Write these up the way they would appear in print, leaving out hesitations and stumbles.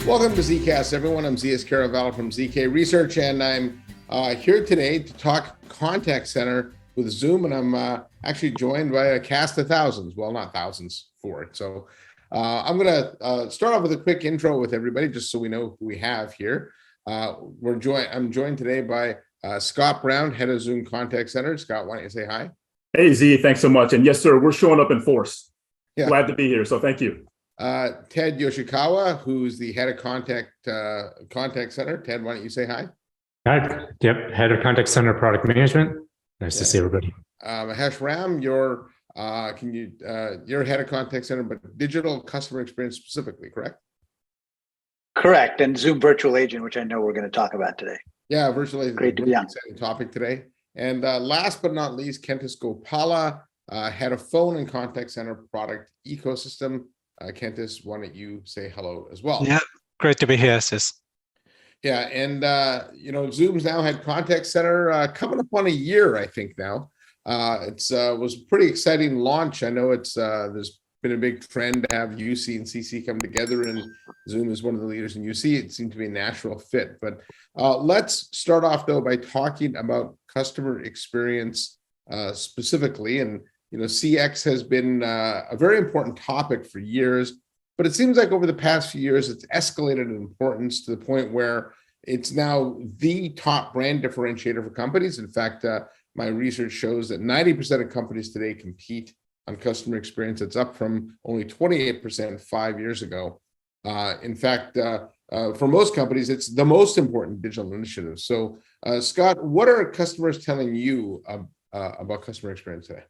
Welcome to ZKast, everyone. I'm ZS Caravallo from ZK Research, and I'm here today to talk contact center with Zoom, and I'm actually joined by a cast of thousands. Well, not thousands for it. So I'm going to start off with a quick intro with everybody, just so we know who we have here. I'm joined today by Scott Brown, head of Zoom Contact Center. Scott, why don't you say hi? Hey, Z, thanks so much. And yes, sir, we're showing up in force. Yeah. Glad to be here. So thank you. Ted Yoshikawa, who's the head of contact center. Ted, why don't you say hi? Hi. Yep. Head of Contact Center Product Management. Nice to see everybody. Mahesh Ram, you're head of contact center, but digital customer experience specifically, correct? Correct. And Zoom Virtual Agent, which I know we're going to talk about today. Yeah, virtual agent. Great to be on. Exciting topic today. And last but not least, Kentis Gopalla, head of phone and contact center product ecosystem. Kentis, why don't you say hello as well? Yeah, great to be here, sis. Yeah, and Zoom's now had contact center coming up on a year, I think now. It's was a pretty exciting launch. I know it's there's been a big trend to have UC and CC come together, and Zoom is one of the leaders in UC. It seemed to be a natural fit. But let's start off though by talking about customer experience specifically. And CX has been a very important topic for years, but it seems like over the past few years, it's escalated in importance to the point where it's now the top brand differentiator for companies. In fact, my research shows that 90% of companies today compete on customer experience. It's up from only 28% 5 years ago. In fact, for most companies, it's the most important digital initiative. So, Scott, what are customers telling you about customer experience today?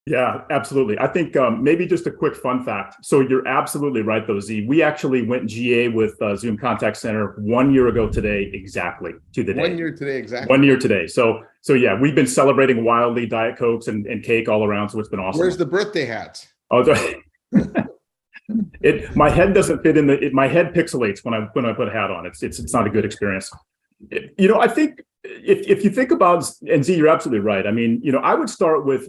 Yeah, absolutely. I think maybe just a quick fun fact. So you're absolutely right, though, Z. We actually went GA with Zoom Contact Center 1 year ago today, exactly to the day. 1 year today, exactly. 1 year today. So yeah, we've been celebrating wildly, Diet Cokes and cake all around. So it's been awesome. Where's the birthday hats? Oh, my head doesn't fit in my head pixelates when I put a hat on. It's not a good experience. I think if you think about, and Z, you're absolutely right. I mean, I would start with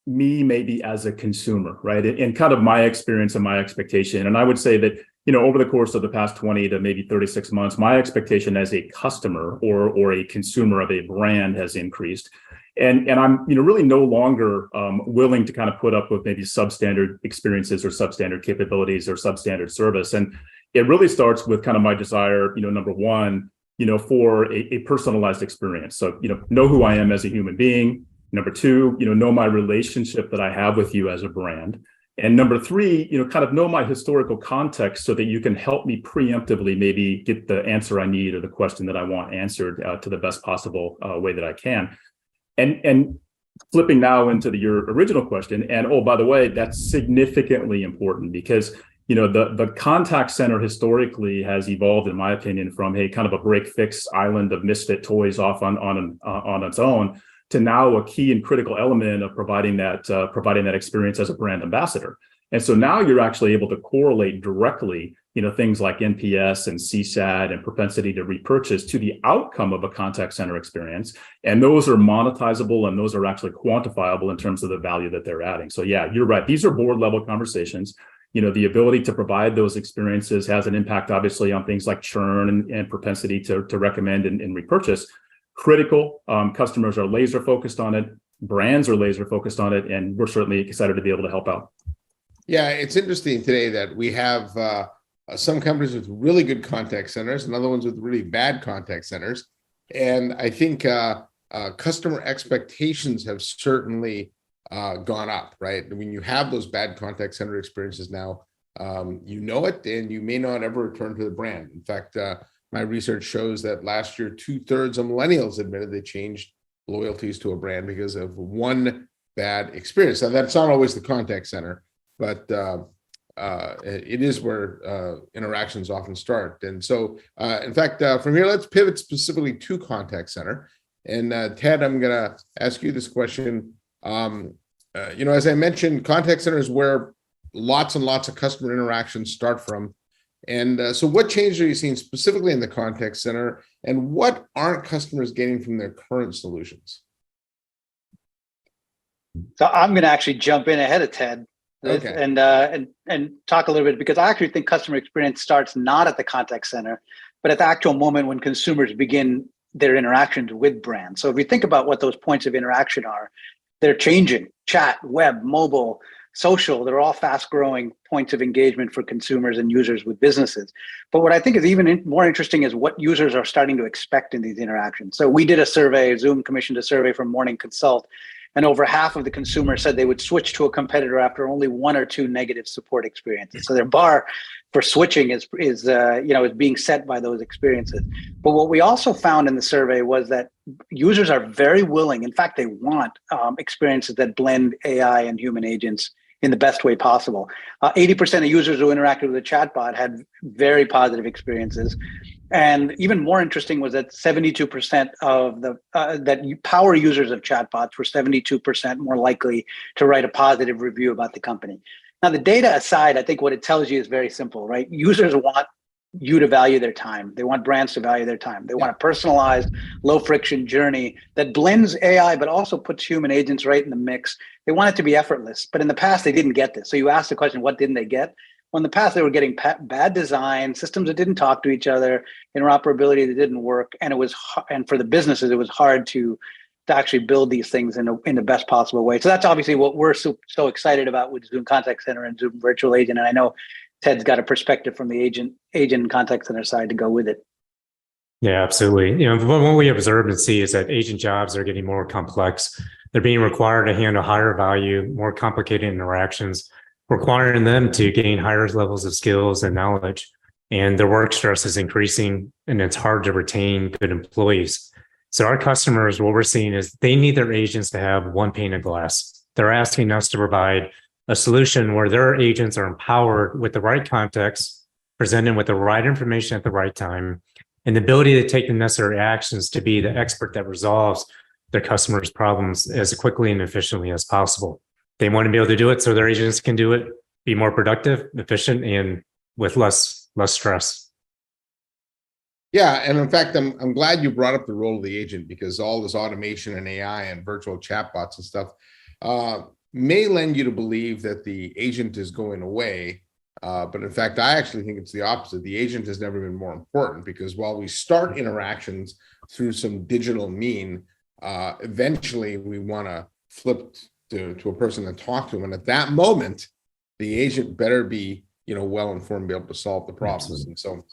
me maybe as a consumer, right? And kind of my experience and my expectation. And I would say that, over the course of the past 20 to maybe 36 months, my expectation as a customer or a consumer of a brand has increased. And I'm, really no longer willing to kind of put up with maybe substandard experiences or substandard capabilities or substandard service. And it really starts with kind of my desire, number one, for a personalized experience. So, know who I am as a human being. Number two, know my relationship that I have with you as a brand. And number three, kind of know my historical context so that you can help me preemptively maybe get the answer I need or the question that I want answered to the best possible way that I can. And flipping now into your original question, and oh, by the way, that's significantly important because the contact center historically has evolved, in my opinion, from kind of a break-fix island of misfit toys off on its own to now a key and critical element of providing that experience as a brand ambassador. And so now you're actually able to correlate directly, things like NPS and CSAT and propensity to repurchase to the outcome of a contact center experience. And those are monetizable and those are actually quantifiable in terms of the value that they're adding. So yeah, you're right. These are board level conversations. The ability to provide those experiences has an impact, obviously, on things like churn and propensity to recommend and repurchase. Critical. Customers are laser focused on it. Brands are laser focused on it. And we're certainly excited to be able to help out. Yeah, it's interesting today that we have some companies with really good contact centers and other ones with really bad contact centers. And I think customer expectations have certainly gone up, right? When you have those bad contact center experiences now, it, and you may not ever return to the brand. In fact, my research shows that last year, 2/3 of millennials admitted they changed loyalties to a brand because of one bad experience. Now, that's not always the contact center, but it is where interactions often start. And so, in fact, from here, let's pivot specifically to contact center. And Ted, I'm going to ask you this question. As I mentioned, contact center is where lots and lots of customer interactions start from. And so what changes are you seeing specifically in the contact center, and what aren't customers getting from their current solutions? So I'm going to actually jump in ahead of Ted Okay. and talk a little bit, because I actually think customer experience starts not at the contact center, but at the actual moment when consumers begin their interactions with brands. So if you think about what those points of interaction are, they're changing: chat, web, mobile, social. They're all fast growing points of engagement for consumers and users with businesses. But what I think is even more interesting is what users are starting to expect in these interactions. So we did a survey, Zoom commissioned a survey from Morning Consult, and over half of the consumers said they would switch to a competitor after only 1 or 2 negative support experiences. So their bar for switching is being set by those experiences. But what we also found in the survey was that users are very willing. In fact, they want experiences that blend AI and human agents in the best way possible. 80% of users who interacted with a chatbot had very positive experiences. And even more interesting was that 72% of that power users of chatbots were 72% more likely to write a positive review about the company. Now, the data aside, I think what it tells you is very simple, right? Users want you to value their time. They want brands to value their time. They want a personalized, low friction journey that blends AI, but also puts human agents right in the mix. They want it to be effortless, but in the past, they didn't get this. So you asked the question, what didn't they get? Well, in the past, they were getting bad design, systems that didn't talk to each other, interoperability that didn't work. And for the businesses, it was hard to actually build these things in the best possible way. So that's obviously what we're so excited about with Zoom Contact Center and Zoom Virtual Agent. And I know Ted's got a perspective from the agent and contact center side to go with it. Yeah, absolutely. What we observe and see is that agent jobs are getting more complex. They're being required to handle higher value, more complicated interactions, requiring them to gain higher levels of skills and knowledge. And their work stress is increasing, and it's hard to retain good employees. So our customers, what we're seeing is they need their agents to have one pane of glass. They're asking us to provide a solution where their agents are empowered with the right context, presented with the right information at the right time, and the ability to take the necessary actions to be the expert that resolves their customers' problems as quickly and efficiently as possible. They want to be able to do it so their agents can do it, be more productive, efficient, and with less stress. Yeah, and in fact, I'm glad you brought up the role of the agent, because all this automation and AI and virtual chatbots and stuff may lend you to believe that the agent is going away. But in fact, I actually think it's the opposite. The agent has never been more important, because while we start interactions through some digital mean, eventually we want to flip to a person and talk to them. And at that moment, the agent better be well informed, be able to solve the problems. And so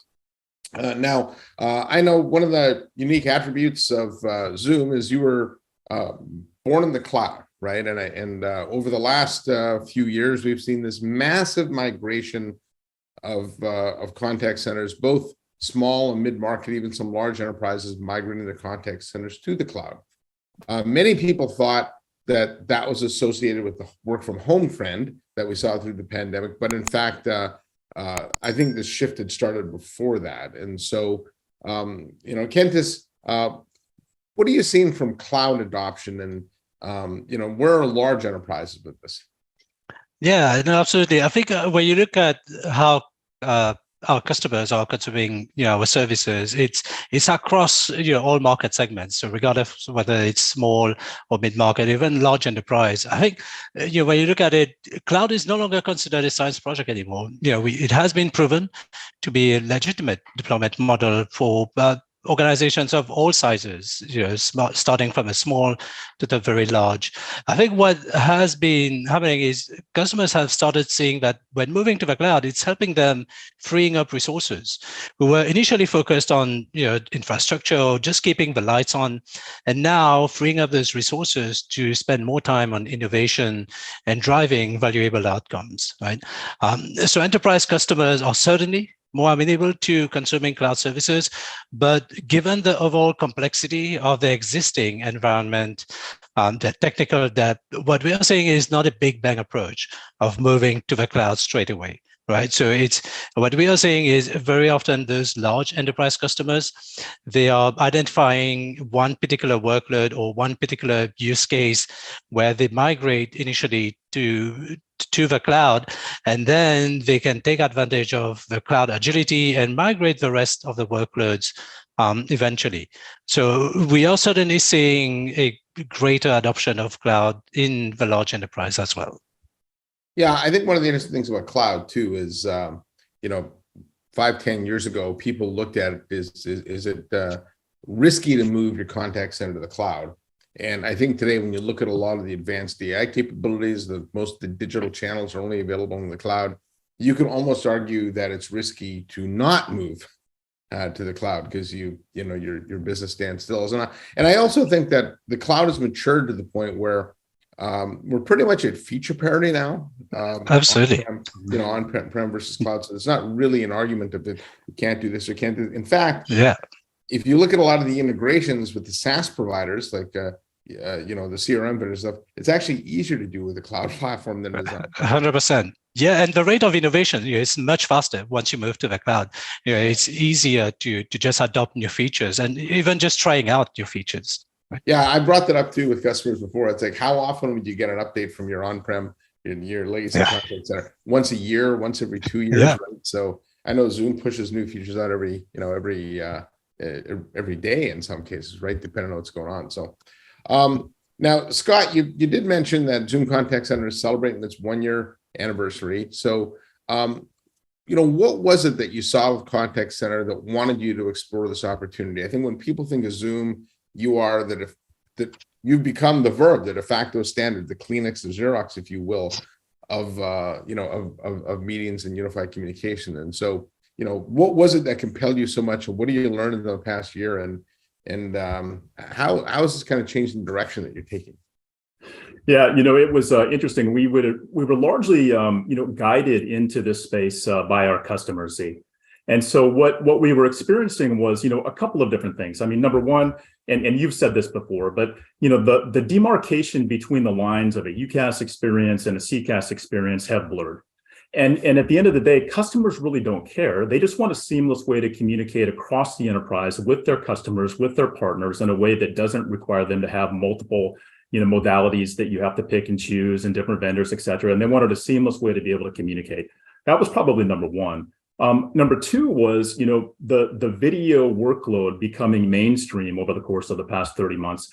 now I know one of the unique attributes of Zoom is you were born in the cloud, right? And over the last few years, we've seen this massive migration of contact centers, both small and mid-market, even some large enterprises migrating their contact centers to the cloud. Many people thought that was associated with the work from home trend that we saw through the pandemic, but in fact, I think this shift had started before that. And so, Kentis, what are you seeing from cloud adoption, and where are large enterprises with this? Yeah, no, absolutely. I think when you look at how our customers are consuming, our services, it's across, all market segments. So regardless of whether it's small or mid-market, even large enterprise, I think, when you look at it, cloud is no longer considered a science project anymore. It has been proven to be a legitimate deployment model for organizations of all sizes, starting from a small to the very large. I think what has been happening is customers have started seeing that when moving to the cloud, it's helping them freeing up resources who were initially focused on infrastructure or just keeping the lights on, and now freeing up those resources to spend more time on innovation and driving valuable outcomes, right? So enterprise customers are certainly more amenable to consuming cloud services, but given the overall complexity of the existing environment, the technical depth, what we are saying is not a big bang approach of moving to the cloud straight away, right? So it's what we are saying is very often those large enterprise customers, they are identifying one particular workload or one particular use case where they migrate initially to the cloud, and then they can take advantage of the cloud agility and migrate the rest of the workloads eventually. So we are certainly seeing a greater adoption of cloud in the large enterprise as well. Yeah, I think one of the interesting things about cloud too is, 5-10 years ago, people looked at it is it risky to move your contact center to the cloud? And I think today, when you look at a lot of the advanced AI capabilities, most of the digital channels are only available in the cloud. You can almost argue that it's risky to not move to the cloud because your business stands still. And I also think that the cloud has matured to the point where we're pretty much at feature parity now. Absolutely. On-prem versus cloud. So it's not really an argument of it. You can't do this or can't do. In fact, Yeah. if you look at a lot of the integrations with the SaaS providers, like the CRM vendor stuff, it's actually easier to do with a cloud platform than it is on. 100%. Yeah, and the rate of innovation is much faster once you move to the cloud. It's easier to just adopt new features and even just trying out new features. Yeah, I brought that up too with customers before. It's like, how often would you get an update from your on-prem, your legacy contact center? Once a year, once every 2 years, right? So I know Zoom pushes new features out every day in some cases, right? Depending on what's going on. So now, Scott, you did mention that Zoom Contact Center is celebrating its 1-year anniversary. So, what was it that you saw with Contact Center that wanted you to explore this opportunity? I think when people think of Zoom, that you've become the verb, the de facto standard, the Kleenex, the Xerox, if you will, of meetings and unified communication. And so, what was it that compelled you so much, and what have you learned in the past year, and how has this kind of changed the direction that you're taking? Yeah, it was interesting. We were largely, guided into this space by our customers, Z. And so what we were experiencing was, a couple of different things. I mean, number one, and you've said this before, but the demarcation between the lines of a UCaaS experience and a CCaaS experience have blurred. And at the end of the day, customers really don't care. They just want a seamless way to communicate across the enterprise with their customers, with their partners, in a way that doesn't require them to have multiple modalities that you have to pick and choose and different vendors, et cetera. And they wanted a seamless way to be able to communicate. That was probably number one. Number two was, the video workload becoming mainstream over the course of the past 30 months.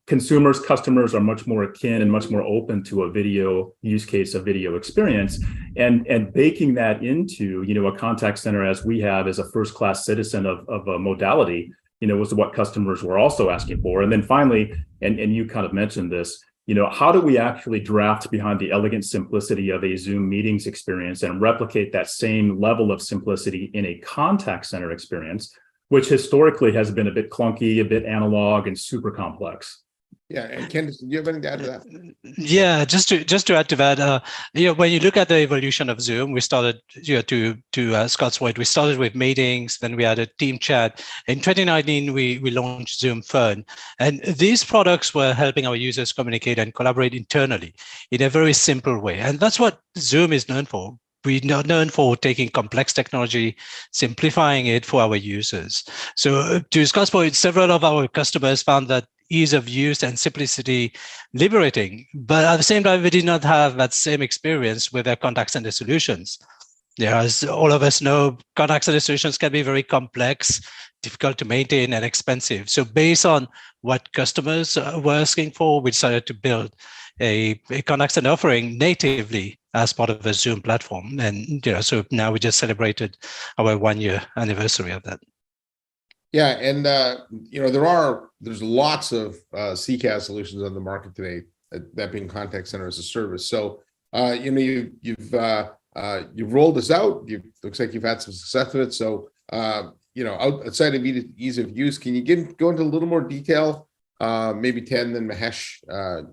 Customers are much more akin and much more open to a video use case, a video experience, and baking that into, a contact center as we have as a first-class citizen of a modality, was what customers were also asking for. And then finally, and you kind of mentioned this, how do we actually draft behind the elegant simplicity of a Zoom meetings experience and replicate that same level of simplicity in a contact center experience, which historically has been a bit clunky, a bit analog, and super complex? Yeah, and Kentis, do you have anything to add to that? Yeah, just to add to that, when you look at the evolution of Zoom, we started, to Scott's point, we started with meetings, then we had a team chat. In 2019, we launched Zoom Phone, and these products were helping our users communicate and collaborate internally in a very simple way, and that's what Zoom is known for. We're known for taking complex technology, simplifying it for our users. So to Scott's point, several of our customers found that ease of use and simplicity liberating, but at the same time, we did not have that same experience with their contact center solutions. As all of us know, contact center solutions can be very complex, difficult to maintain, and expensive. So based on what customers were asking for, we decided to build a contact center offering natively as part of the Zoom platform. And so now we just celebrated our 1-year anniversary of that. Yeah, and there's lots of CCaaS solutions on the market today, that being contact center as a service. So you've rolled this out. Looks like you've had some success with it. So outside of ease of use, can you go into a little more detail? Maybe Ted and then Mahesh,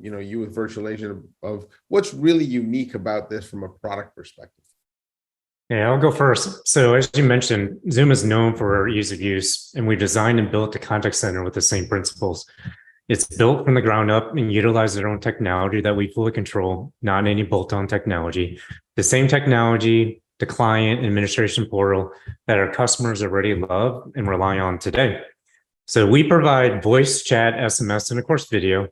you with virtual agent, of what's really unique about this from a product perspective. Yeah, I'll go first. So as you mentioned, Zoom is known for ease of use, and we designed and built the contact center with the same principles. It's built from the ground up and utilizes our own technology that we fully control, not any bolt-on technology. The same technology, the client administration portal that our customers already love and rely on today. So we provide voice, chat, SMS, and of course, video.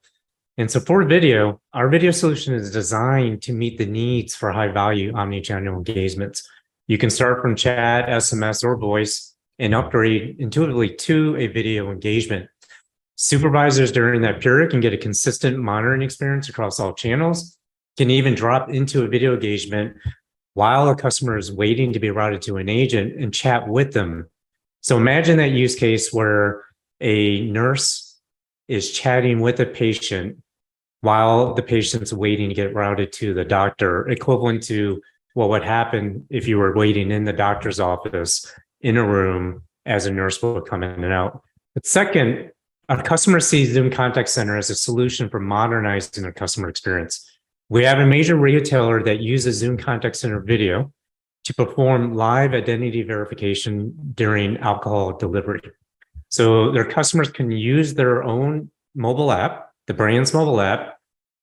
And so for video, our video solution is designed to meet the needs for high-value omnichannel engagements. You can start from chat, SMS, or voice and upgrade intuitively to a video engagement. Supervisors during that period can get a consistent monitoring experience across all channels. can even drop into a video engagement while a customer is waiting to be routed to an agent and chat with them. So imagine that use case where a nurse is chatting with a patient while the patient's waiting to get routed to the doctor, equivalent to what would happen if you were waiting in the doctor's office in a room as a nurse would come in and out. But second, our customer sees Zoom Contact Center as a solution for modernizing their customer experience. We have a major retailer that uses Zoom Contact Center video to perform live identity verification during alcohol delivery. So their customers can use their own mobile app, the brand's mobile app,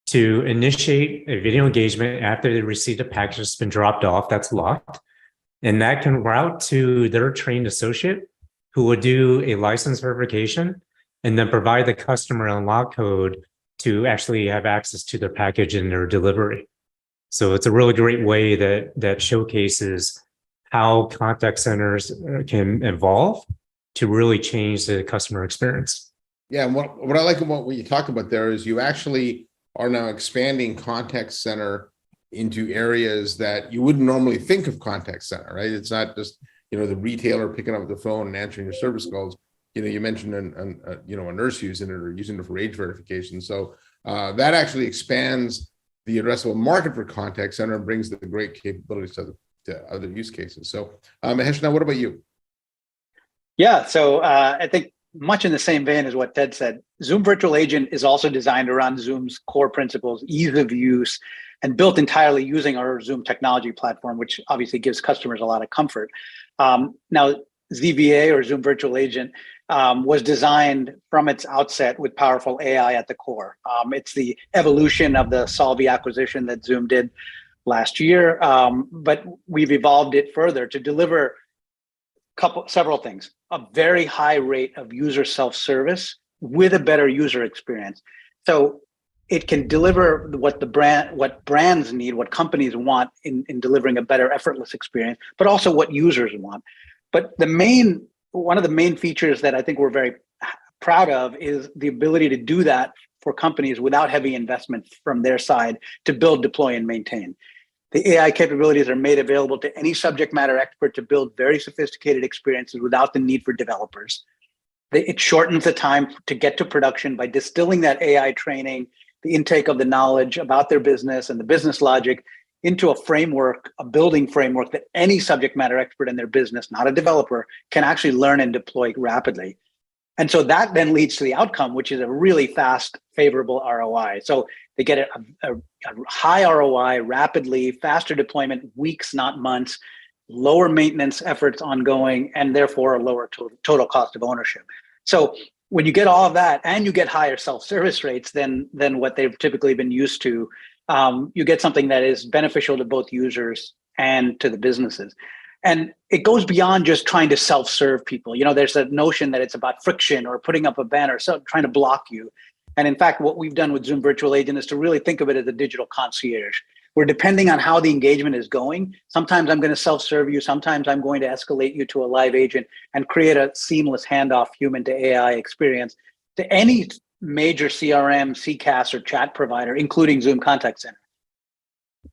to initiate a video engagement after they receive a package that's been dropped off that's locked. And that can route to their trained associate who would do a license verification and then provide the customer a lock code to actually have access to their package and their delivery. So it's a really great way that showcases how contact centers can evolve to really change the customer experience. Yeah, and what I like about what you talk about there is you actually are now expanding contact center into areas that you wouldn't normally think of contact center, right? It's not just, the retailer picking up the phone and answering your service calls. You mentioned a nurse using it or using it for age verification. So that actually expands the addressable market for contact center and brings the great capabilities to other use cases. So Mahesh, now what about you? Yeah, so I think much in the same vein as what Ted said, Zoom Virtual Agent is also designed around Zoom's core principles, ease of use, and built entirely using our Zoom technology platform, which obviously gives customers a lot of comfort. Now, ZVA or Zoom Virtual Agent was designed from its outset with powerful AI at the core. It's the evolution of the Solvvy acquisition that Zoom did last year, but we've evolved it further to deliver several things: a very high rate of user self-service with a better user experience. So it can deliver what brands need, what companies want in delivering a better effortless experience, but also what users want. But one of the main features that I think we're very proud of is the ability to do that for companies without heavy investment from their side to build, deploy, and maintain. The AI capabilities are made available to any subject matter expert to build very sophisticated experiences without the need for developers. It shortens the time to get to production by distilling that AI training, the intake of the knowledge about their business and the business logic into a framework, a building framework that any subject matter expert in their business, not a developer, can actually learn and deploy rapidly. And so that then leads to the outcome, which is a really fast, favorable ROI. So they get a high ROI, rapidly, faster deployment, weeks, not months, lower maintenance efforts ongoing, and therefore a lower total cost of ownership. So when you get all of that and you get higher self-service rates than what they've typically been used to, you get something that is beneficial to both users and to the businesses. And it goes beyond just trying to self-serve people. There's a notion that it's about friction or putting up a banner, so trying to block you. And in fact, what we've done with Zoom Virtual Agent is to really think of it as a digital concierge. We're depending on how the engagement is going. Sometimes I'm going to self-serve you. Sometimes I'm going to escalate you to a live agent and create a seamless handoff human to AI experience to any major CRM, CCaaS, or chat provider, including Zoom Contact Center,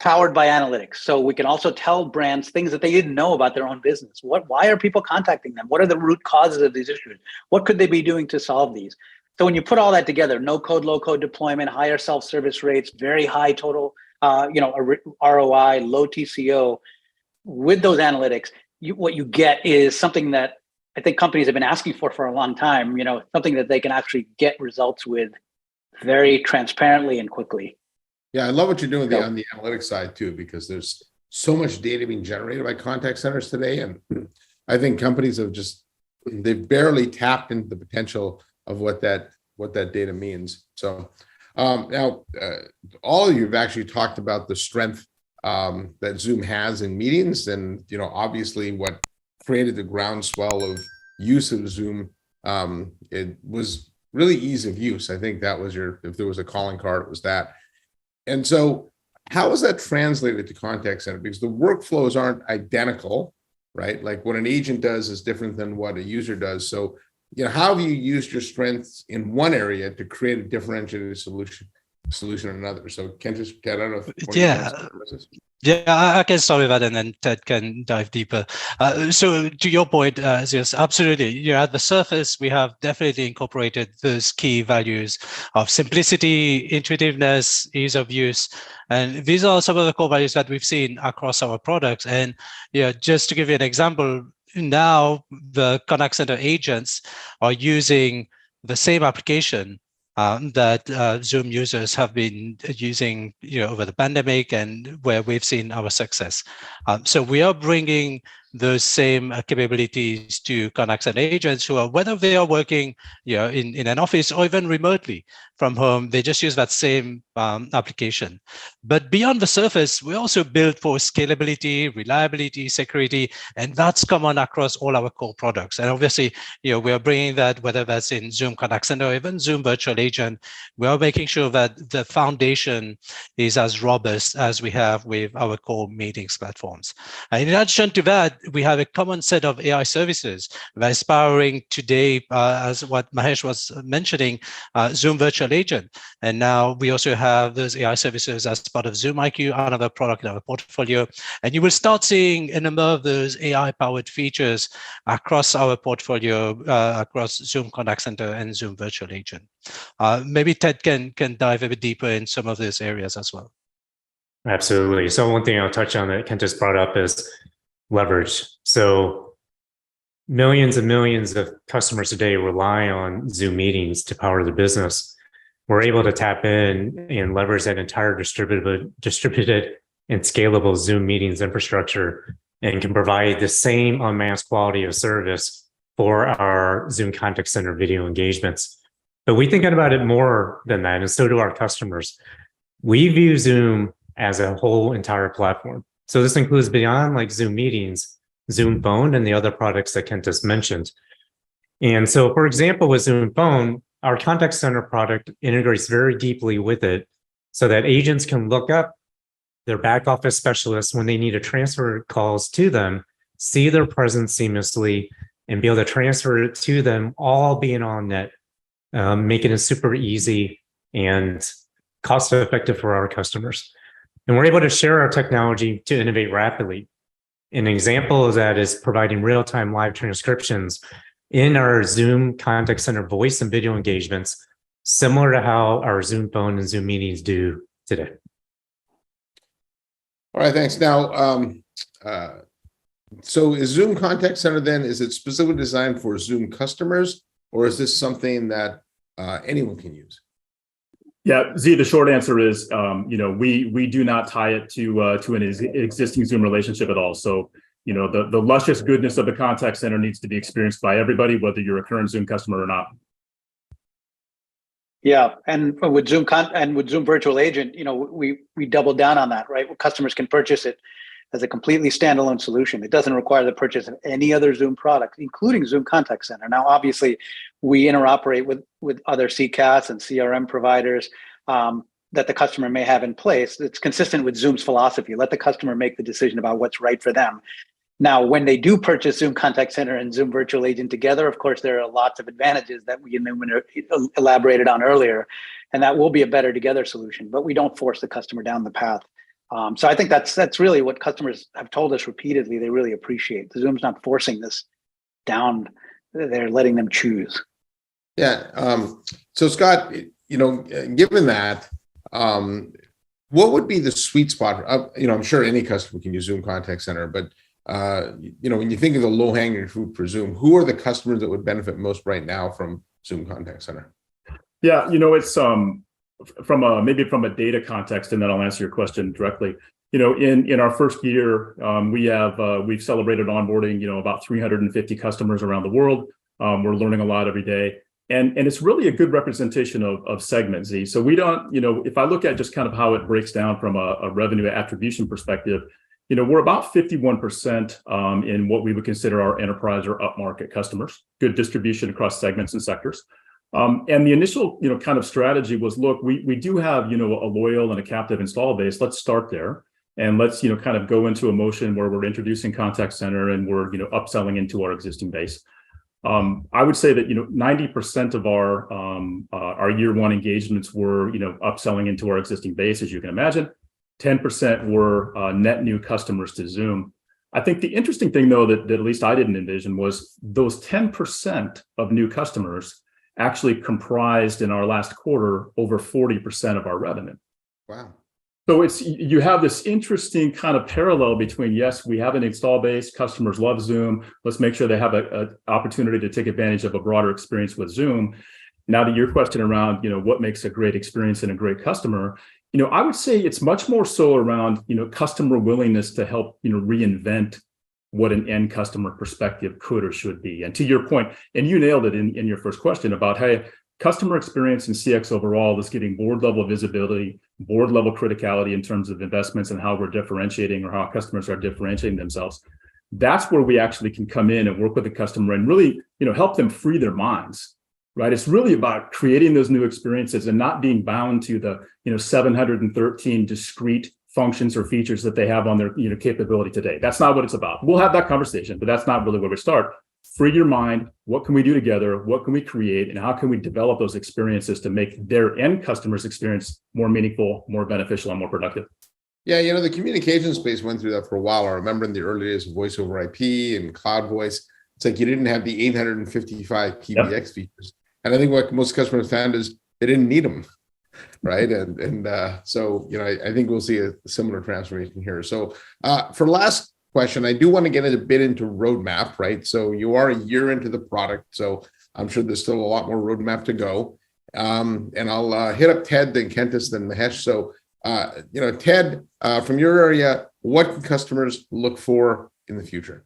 powered by analytics. So we can also tell brands things that they didn't know about their own business. Why are people contacting them? What are the root causes of these issues? What could they be doing to solve these? So when you put all that together, no code, low code deployment, higher self-service rates, very high total ROI, low TCO, with those analytics, what you get is something that I think companies have been asking for a long time, something that they can actually get results with very transparently and quickly. Yeah, I love what you're doing on the analytics side too, because there's so much data being generated by contact centers today. And I think companies they've barely tapped into the potential of what that data means. So now all of you have actually talked about the strength that Zoom has in meetings, and obviously what created the groundswell of use of Zoom. It was really ease of use. I think that was if there was a calling card, it was that. And so how is that translated to contact center? Because the workflows aren't identical, right? Like what an agent does is different than what a user does. So, how have you used your strengths in one area to create a differentiated solution solution or another. So Kentis, Ted, I don't know if Yeah. Yeah, I can start with that, and then Ted can dive deeper. So to your point, yes, absolutely. At the surface, we have definitely incorporated those key values of simplicity, intuitiveness, ease of use. And these are some of the core values that we've seen across our products. And just to give you an example, now the contact center agents are using the same application that Zoom users have been using, over the pandemic, and where we've seen our success. So we are bringing those same capabilities to contact center agents who are, whether they are working, in an office or even remotely from home, they just use that same application. But beyond the surface, we also build for scalability, reliability, security, and that's common across all our core products. And obviously, we are bringing that, whether that's in Zoom Contact Center or even Zoom Virtual Agent, we are making sure that the foundation is as robust as we have with our core meetings platforms. And in addition to that, we have a common set of AI services that is powering today, as what Mahesh was mentioning, Zoom Virtual Agent. And now we also have those AI services as part of Zoom IQ, another product in our portfolio. And you will start seeing a number of those AI-powered features across our portfolio, across Zoom Contact Center and Zoom Virtual Agent. Maybe Ted can dive a bit deeper in some of those areas as well. Absolutely. So one thing I'll touch on that Kent just brought up is leverage. So millions and millions of customers today rely on Zoom meetings to power their business. We're able to tap in and leverage that entire distributed and scalable Zoom meetings infrastructure, and can provide the same unmatched quality of service for our Zoom Contact Center video engagements. But we think about it more than that, and so do our customers. We view Zoom as a whole entire platform. So this includes beyond like Zoom meetings, Zoom Phone, and the other products that Kent just mentioned. And so, for example, with Zoom Phone, our contact center product integrates very deeply with it so that agents can look up their back office specialists when they need to transfer calls to them, see their presence seamlessly, and be able to transfer it to them, all being on net, making it super easy and cost effective for our customers. And we're able to share our technology to innovate rapidly. An example of that is providing real-time live transcriptions in our Zoom Contact Center voice and video engagements, similar to how our Zoom Phone and Zoom meetings do today. All right, thanks. Now, so is Zoom Contact Center then, is it specifically designed for Zoom customers, or is this something that anyone can use? Yeah, Z, the short answer is, we do not tie it to an existing Zoom relationship at all. So, the luscious goodness of the contact center needs to be experienced by everybody, whether you're a current Zoom customer or not. Yeah, and with Zoom Virtual Agent, we doubled down on that, right? Customers can purchase it as a completely standalone solution. It doesn't require the purchase of any other Zoom product, including Zoom Contact Center. Now, obviously, we interoperate with other CCaaS and CRM providers that the customer may have in place. It's consistent with Zoom's philosophy. Let the customer make the decision about what's right for them. Now, when they do purchase Zoom Contact Center and Zoom Virtual Agent together, of course, there are lots of advantages that we elaborated on earlier, and that will be a better together solution, but we don't force the customer down the path. So I think that's really what customers have told us repeatedly they really appreciate. Zoom's not forcing this down, they're letting them choose. Yeah, so Scott, given that, what would be the sweet spot? I'm sure any customer can use Zoom Contact Center, but when you think of the low-hanging fruit for Zoom, who are the customers that would benefit most right now from Zoom Contact Center? Yeah, it's from a data context, and then I'll answer your question directly. In our first year, we've celebrated onboarding, about 350 customers around the world. We're learning a lot every day. And it's really a good representation of segment, Z. So we don't, if I look at just kind of how it breaks down from a revenue attribution perspective, we're about 51% in what we would consider our enterprise or upmarket customers, good distribution across segments and sectors. And the initial, kind of strategy was, look, we do have, a loyal and a captive install base. Let's start there. And let's, kind of go into a motion where we're introducing contact center and we're, upselling into our existing base. I would say that 90% of our year one engagements were upselling into our existing base, as you can imagine. 10% were net new customers to Zoom. I think the interesting thing, though, that at least I didn't envision was those 10% of new customers actually comprised in our last quarter over 40% of our revenue. Wow. So you have this interesting kind of parallel between, yes, we have an install base, customers love Zoom. Let's make sure they have an opportunity to take advantage of a broader experience with Zoom. Now to your question around, what makes a great experience and a great customer, I would say it's much more so around, customer willingness to help, reinvent what an end customer perspective could or should be. And to your point, and you nailed it in your first question about, hey, customer experience and CX overall is getting board level visibility, board level criticality in terms of investments and how we're differentiating or how customers are differentiating themselves. That's where we actually can come in and work with the customer and really, help them free their minds, right? It's really about creating those new experiences and not being bound to the, 713 discrete functions or features that they have on their, capability today. That's not what it's about. We'll have that conversation, but that's not really where we start. Free your mind. What can we do together? What can we create? And how can we develop those experiences to make their end customers' experience more meaningful, more beneficial, and more productive? Yeah, the communication space went through that for a while. I remember in the early days of voice over IP and cloud voice, it's like you didn't have the 855 PBX features. And I think what most customers found is they didn't need them, right? So, I think we'll see a similar transformation here. So for last question, I do want to get a bit into roadmap, right? So you are a year into the product, so I'm sure there's still a lot more roadmap to go. And I'll hit up Ted, then Kentis, then Mahesh. So, Ted, from your area, what can customers look for in the future?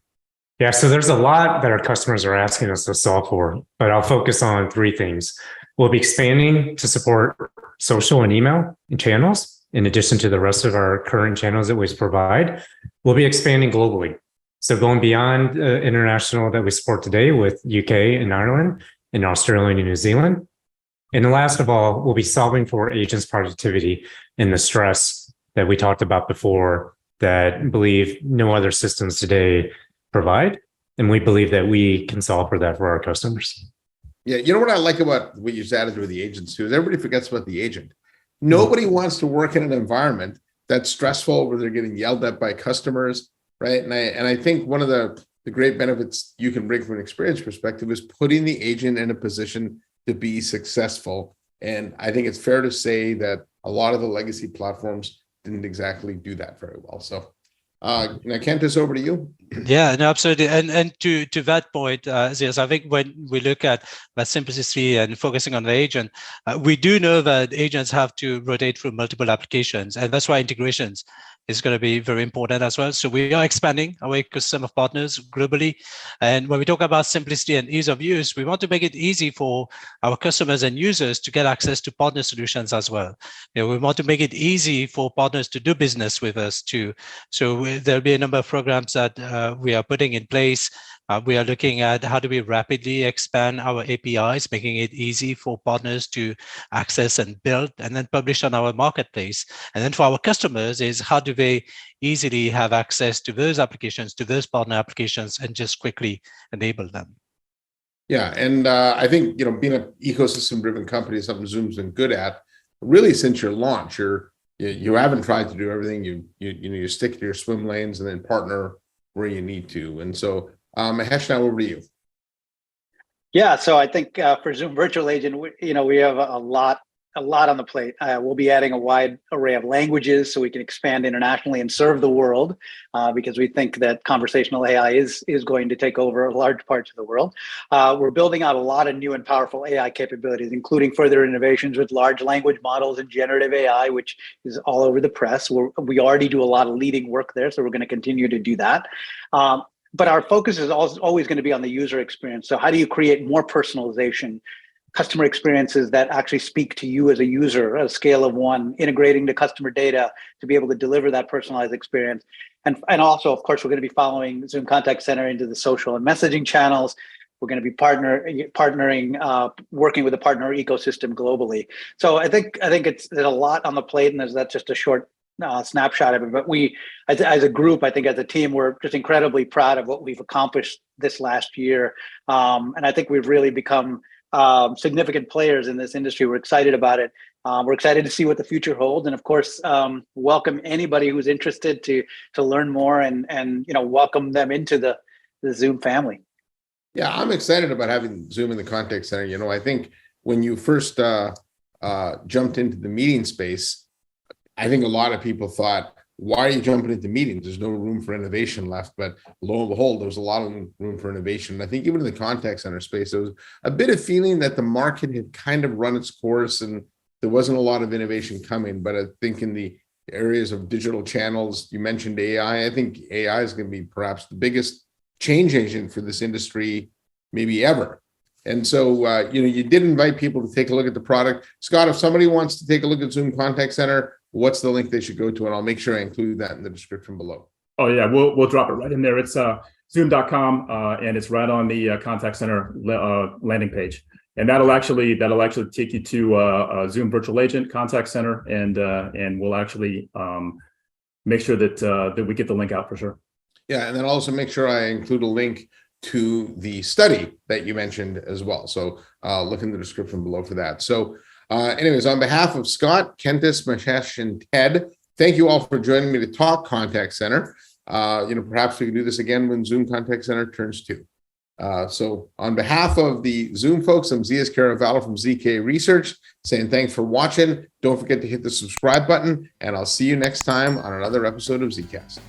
Yeah, so there's a lot that our customers are asking us to solve for, but I'll focus on three things. We'll be expanding to support social and email and channels, in addition to the rest of our current channels that we provide. We'll be expanding globally. So going beyond international that we support today with UK and Ireland and Australia and New Zealand. And the last of all, we'll be solving for agents' productivity and the stress that we talked about before that believe no other systems today provide. And we believe that we can solve for that for our customers. Yeah, you know what I like about what you added with the agents too is everybody forgets about the agent. Nobody wants to work in an environment that's stressful where they're getting yelled at by customers, right? And I think one of the great benefits you can bring from an experience perspective is putting the agent in a position to be successful. And I think it's fair to say that a lot of the legacy platforms didn't exactly do that very well. So, Kentis, over to you. Yeah, no, absolutely. And to that point, Zias, I think when we look at that simplicity and focusing on the agent, we do know that agents have to rotate through multiple applications, and that's why integrations is going to be very important as well. So we are expanding our ecosystem of partners globally. And when we talk about simplicity and ease of use, we want to make it easy for our customers and users to get access to partner solutions as well. We want to make it easy for partners to do business with us too. So there'll be a number of programs that we are putting in place. We are looking at how do we rapidly expand our APIs, making it easy for partners to access and build and then publish on our marketplace. And then for our customers is how do they easily have access to those applications, to those partner applications, and just quickly enable them. Yeah, and I think being an ecosystem-driven company is something Zoom's been good at. Really, since your launch, you haven't tried to do everything. You stick to your swim lanes and then partner where you need to. And so, Mahesh, now over to you. Yeah, so I think for Zoom Virtual Agent, we have a lot on the plate. We'll be adding a wide array of languages so we can expand internationally and serve the world, because we think that conversational AI is going to take over large parts of the world. We're building out a lot of new and powerful AI capabilities, including further innovations with large language models and generative AI, which is all over the press. We already do a lot of leading work there, so we're going to continue to do that. But our focus is always going to be on the user experience. So how do you create more personalization, customer experiences that actually speak to you as a user at a scale of 1, integrating the customer data to be able to deliver that personalized experience. And also, of course, we're going to be following Zoom Contact Center into the social and messaging channels. We're going to be partnering, working with a partner ecosystem globally. So I think there's a lot on the plate, and that's just a short snapshot of it, but we, as a group, I think as a team, we're just incredibly proud of what we've accomplished this last year. And I think we've really become significant players in this industry. We're excited about it. We're excited to see what the future holds, and of course, welcome anybody who's interested to learn more and welcome them into the Zoom family. Yeah, I'm excited about having Zoom in the contact center. I think when you first jumped into the meeting space, I think a lot of people thought, why are you jumping into meetings? There's no room for innovation left. But lo and behold, there's a lot of room for innovation. And I think even in the contact center space, there was a bit of feeling that the market had kind of run its course and there wasn't a lot of innovation coming. But I think in the areas of digital channels, you mentioned AI. I think AI is going to be perhaps the biggest change agent for this industry, maybe ever. And so, you did invite people to take a look at the product. Scott, if somebody wants to take a look at Zoom Contact Center, what's the link they should go to? And I'll make sure I include that in the description below. Oh yeah, we'll drop it right in there. It's zoom.com and it's right on the contact center landing page. And that'll actually take you to a Zoom virtual agent contact center, and we'll actually make sure that we get the link out for sure. Yeah, and then also make sure I include a link to the study that you mentioned as well. So look in the description below for that. So anyways, on behalf of Scott, Kentis, Mahesh, and Ted, thank you all for joining me to talk contact center. Perhaps we can do this again when Zoom Contact Center turns 2. So on behalf of the Zoom folks, I'm Zias Caravallo from ZK Research saying thanks for watching. Don't forget to hit the subscribe button, and I'll see you next time on another episode of ZKast.